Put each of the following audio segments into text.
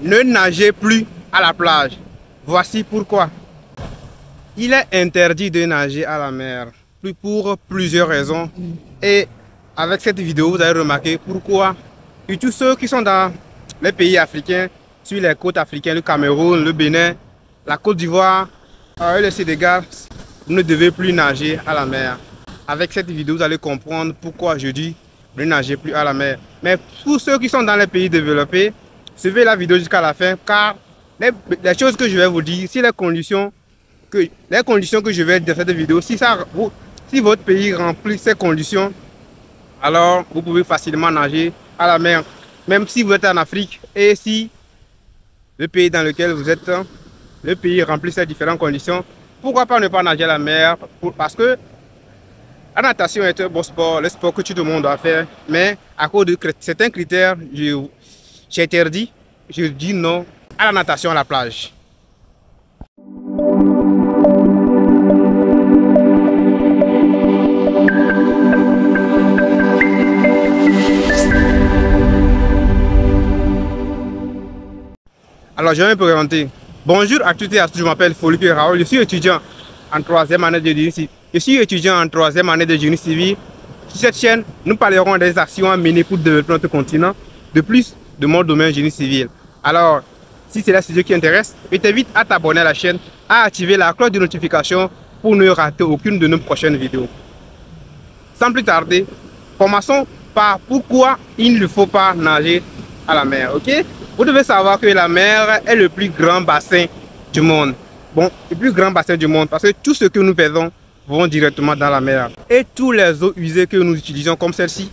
Ne nagez plus à la plage. Voici pourquoi. Il est interdit de nager à la mer pour plusieurs raisons. Et avec cette vidéo, vous allez remarquer pourquoi. Et tous ceux qui sont dans les pays africains, sur les côtes africaines, le Cameroun, le Bénin, la Côte d'Ivoire, le Sénégal, vous ne devez plus nager à la mer. Avec cette vidéo, vous allez comprendre pourquoi je dis ne nagez plus à la mer. Mais pour ceux qui sont dans les pays développés, suivez la vidéo jusqu'à la fin, car les choses que je vais vous dire, si les conditions que je vais dire dans cette vidéo, si votre pays remplit ces conditions, alors vous pouvez facilement nager à la mer, même si vous êtes en Afrique et si le pays dans lequel vous êtes, le pays remplit ces différentes conditions. Pourquoi pas ne pas nager à la mer? Parce que la natation est un bon sport, le sport que tout le monde doit faire, mais à cause de certains critères, j'ai interdit, je dis non à la natation à la plage. Alors, je vais me présenter. Bonjour à toutes et à tous, je m'appelle Folipe Raoul, je suis étudiant en 3e année de génie civil. Je suis étudiant en 3e année de génie civil. Sur cette chaîne, nous parlerons des actions à mener pour développer notre continent, de plus de mon domaine génie civil. Alors, si c'est la sujet qui intéresse, je t'invite à t'abonner à la chaîne, à activer la cloche de notification pour ne rater aucune de nos prochaines vidéos. Sans plus tarder, commençons par pourquoi il ne faut pas nager à la mer, ok? Vous devez savoir que la mer est le plus grand bassin du monde. Bon, le plus grand bassin du monde parce que tout ce que nous faisons vont directement dans la mer. Et tous les eaux usées que nous utilisons comme celle-ci,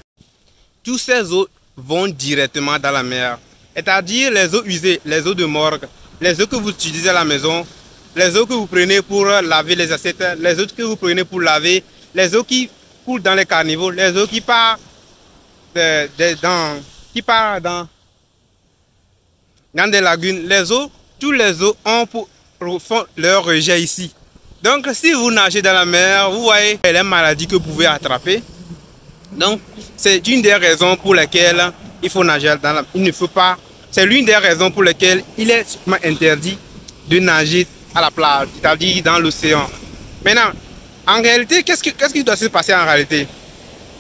toutes ces eaux vont directement dans la mer. C'est-à-dire les eaux usées, les eaux de morgue, les eaux que vous utilisez à la maison, les eaux que vous prenez pour laver les assiettes, les eaux que vous prenez pour laver, les eaux qui coulent dans les caniveaux, les eaux qui partent dans des lagunes, les eaux, tous les eaux font leur rejet ici. Donc si vous nagez dans la mer, vous voyez les maladies que vous pouvez attraper. Donc c'est une des raisons pour lesquelles il faut nager dans la mer. Il ne faut pas. C'est l'une des raisons pour lesquelles il est interdit de nager à la plage, c'est-à-dire dans l'océan. Maintenant, en réalité, qu'est-ce qui doit se passer en réalité?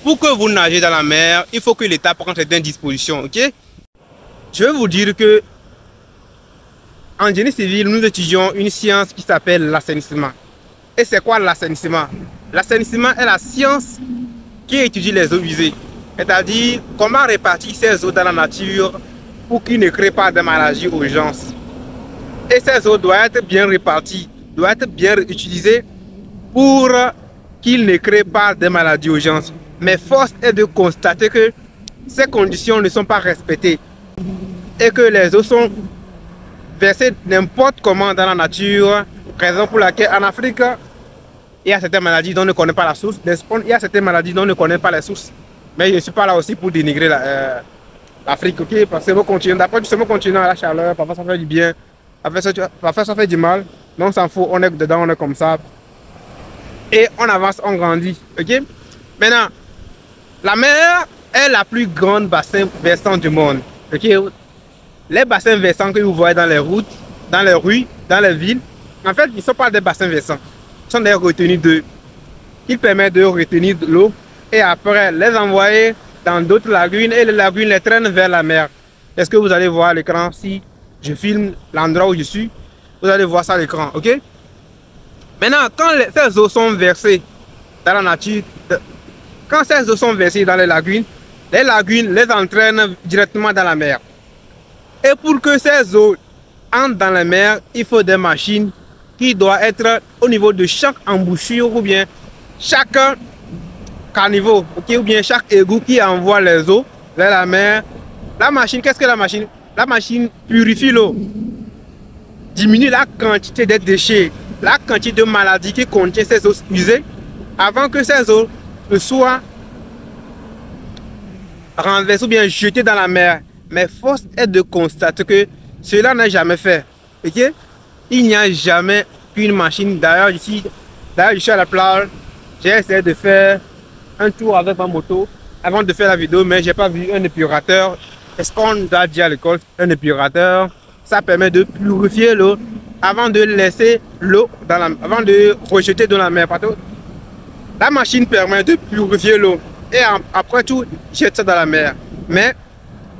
Pour que vous nagez dans la mer, il faut que l'État prenne certaines dispositions, ok? Je vais vous dire que en génie civil, nous étudions une science qui s'appelle l'assainissement. Et c'est quoi l'assainissement? L'assainissement est la science qui étudie les eaux usées. C'est-à-dire comment répartir ces eaux dans la nature pour qu'ils ne créent pas de maladies aux gens. Et ces eaux doivent être bien réparties, doivent être bien utilisées pour qu'ils ne créent pas de maladies aux gens. Mais force est de constater que ces conditions ne sont pas respectées et que les eaux sont versées n'importe comment dans la nature, raison pour laquelle en Afrique, il y a certaines maladies dont on ne connaît pas la source, il y a certaines maladies dont on ne connaît pas les sources. Mais je ne suis pas là aussi pour dénigrer l'Afrique, ok? Parce que mon continent, d'après ce continent à la chaleur, parfois ça fait du bien, parfois ça fait du mal, mais on s'en fout, on est dedans, on est comme ça. Et on avance, on grandit, ok? Maintenant, la mer est la plus grande bassin versant du monde, ok? Les bassins versants que vous voyez dans les routes, dans les rues, dans les villes, en fait, ils ne sont pas des bassins versants. Ce sont des retenues d'eau. Ils permettent de retenir de l'eau et après les envoyer dans d'autres lagunes et les lagunes les traînent vers la mer. Est-ce que vous allez voir à l'écran si je filme l'endroit où je suis? Vous allez voir ça à l'écran, ok? Maintenant, quand ces eaux sont versées dans la nature, quand ces eaux sont versées dans les lagunes les entraînent directement dans la mer. Et pour que ces eaux entrent dans la mer, il faut des machines qui doivent être au niveau de chaque embouchure ou bien chaque caniveau, okay, ou bien chaque égout qui envoie les eaux vers la mer. La machine, qu'est-ce que la machine? La machine purifie l'eau, diminue la quantité de déchets, la quantité de maladies qui contiennent ces eaux usées avant que ces eaux ne soient renversées ou bien jetées dans la mer. Mais force est de constater que cela n'est jamais fait. Okay? Il n'y a jamais qu'une machine. D'ailleurs, je suis à la plage. J'ai essayé de faire un tour avec ma moto avant de faire la vidéo, mais j'ai pas vu un épurateur. Est-ce qu'on doit dire à l'école un épurateur Ça permet de purifier l'eau avant de laisser l'eau avant de rejeter dans la mer. La machine permet de purifier l'eau et après tout, jette ça dans la mer. Mais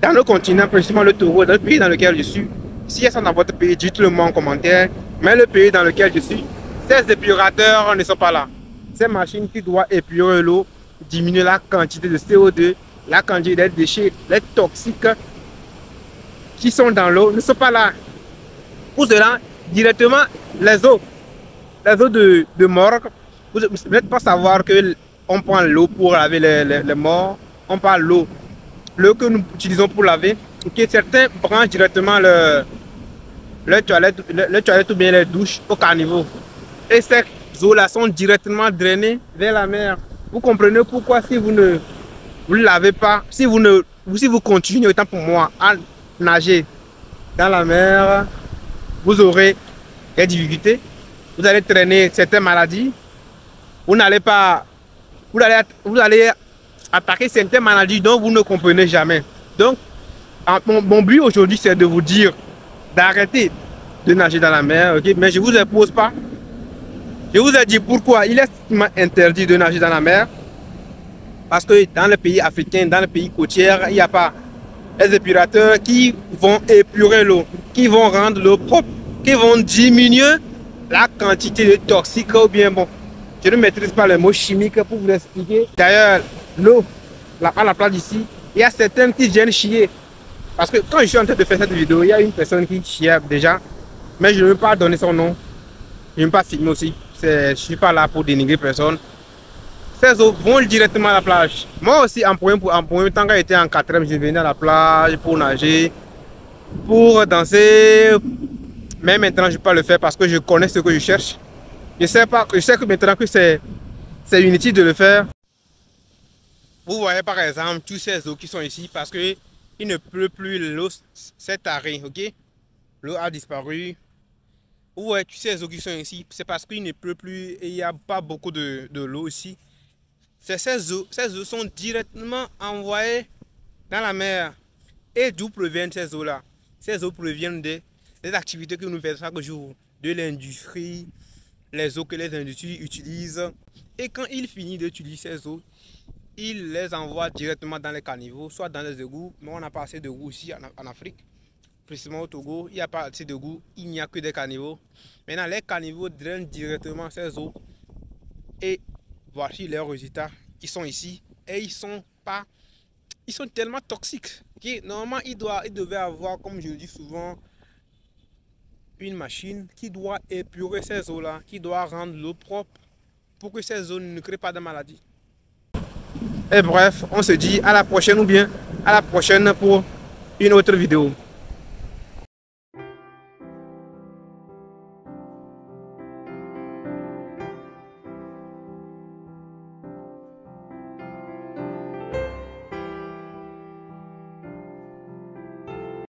dans le continent, précisément le Togo, dans le pays dans lequel je suis, s'il y a ça dans votre pays, dites-le moi en commentaire. Mais le pays dans lequel je suis, ces épurateurs ne sont pas là. Ces machines qui doivent épurer l'eau, diminuer la quantité de CO2, la quantité des déchets, les toxiques qui sont dans l'eau ne sont pas là. Pour cela, directement, les eaux de morgue, vous n'êtes pas savoir qu'on prend l'eau pour laver les morts, on prend l'eau que nous utilisons pour laver, que certains branchent directement le toilette ou bien les douches au caniveau. Et ces eaux-là sont directement drainées vers la mer. Vous comprenez pourquoi si vous ne lavez pas, si vous continuez autant pour moi à nager dans la mer, vous aurez des difficultés, vous allez traîner certaines maladies, vous allez attaquer certaines maladies dont vous ne comprenez jamais. Donc, mon but aujourd'hui, c'est de vous dire d'arrêter de nager dans la mer, okay? Mais je ne vous impose pas. Je vous ai dit pourquoi il est interdit de nager dans la mer. Parce que dans les pays africains, dans les pays côtiers, il n'y a pas les épurateurs qui vont épurer l'eau, qui vont rendre l'eau propre, qui vont diminuer la quantité de toxiques ou bien bon. Je ne maîtrise pas les mots chimiques pour vous expliquer. D'ailleurs, l'eau, à la place d'ici, il y a certaines qui viennent chier. Parce que quand je suis en train de faire cette vidéo, il y a une personne qui chiait déjà. Mais je ne veux pas donner son nom. Je ne veux pas filmer aussi. Je ne suis pas là pour dénigrer personne. Ces eaux vont directement à la plage. Moi aussi, en premier temps, quand j'étais en 4e, je venais à la plage pour nager, pour danser. Mais maintenant, je ne vais pas le faire parce que je connais ce que je cherche. Je sais que maintenant que c'est inutile de le faire. Vous voyez par exemple tous ces eaux qui sont ici parce que il ne pleut plus, l'eau s'est arrêtée, ok? L'eau a disparu. Vous voyez tous ces eaux qui sont ici, c'est parce qu'il ne pleut plus et il n'y a pas beaucoup de l'eau ici. Ces eaux sont directement envoyées dans la mer. Et d'où proviennent ces eaux-là? Ces eaux proviennent des activités que nous faisons chaque jour, de l'industrie, les eaux que les industries utilisent. Et quand ils finissent d'utiliser ces eaux, ils les envoient directement dans les caniveaux, soit dans les égouts. Mais on n'a pas assez d'égouts ici en Afrique. Précisément au Togo, il n'y a pas assez d'égouts, il n'y a que des caniveaux. Maintenant, les caniveaux drainent directement ces eaux. Et voici leurs résultats. Ils sont ici et ils sont tellement toxiques. Okay? Normalement, il devait avoir, comme je le dis souvent, une machine qui doit épurer ces eaux-là, qui doit rendre l'eau propre pour que ces eaux ne créent pas de maladies. Et bref, on se dit à la prochaine ou bien à la prochaine pour une autre vidéo.